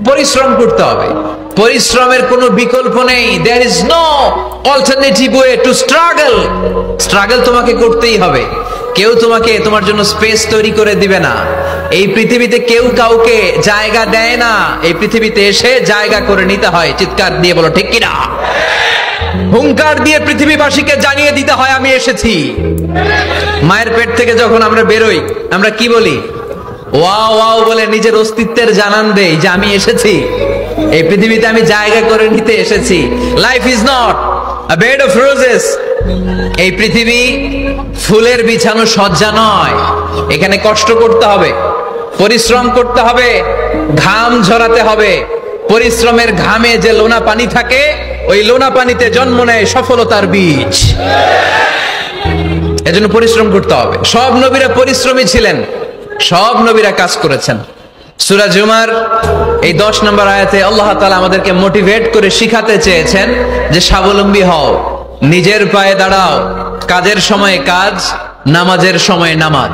পরিশ্রম করতে হবে, পরিশ্রমের কোনো বিকল্প নেই। There is no alternative way to struggle. Struggle তোমাকে করতেই হবে। কেউ তোমাকে তোমার জন্য স্পেস তৈরি করে দিবে না। এই পৃথিবীতে কেউ কাউকে জায়গা দেয় না, এই পৃথিবীতে এসে জায়গা করে নিতে হয়। চিৎকার দিয়ে বলো ঠিক কিনা। হুঙ্কার দিয়ে পৃথিবীবাসীকে জানিয়ে দিতে হয় আমি এসেছি। মায়ের পেট থেকে যখন আমরা বেরোই আমরা কি বলি? ওয়াও ওয়াও বলে নিজের অস্তিত্বের জানান দেই যে আমি এসেছি, এই পৃথিবীতে আমি জায়গা করে নিতে এসেছি। Life is not a bed of roses. এই পৃথিবী ফুলের বিছানো সজ্জা নয়। এখানে কষ্ট করতে হবে, পরিশ্রম করতে হবে, ঘাম ঝরাতে হবে। পরিশ্রমের ঘামে যে লোনা পানি থাকে, ওই লোনা পানিতে জন্ম নেয় সফলতার বীজ। এজন্য পরিশ্রম করতে হবে। সব নবীরা পরিশ্রমী ছিলেন, সব নবীরা কাজ করেছেন। সূরা জুমার এই 10 নম্বর আয়াতে আল্লাহ তাআলা আমাদেরকে মোটিভেট করে শিখাতে চেয়েছেন যে স্বাবলম্বী হও, নিজের পায়ে দাঁড়াও, কাজের সময়ে কাজ, নামাজের সময়ে নামাজ।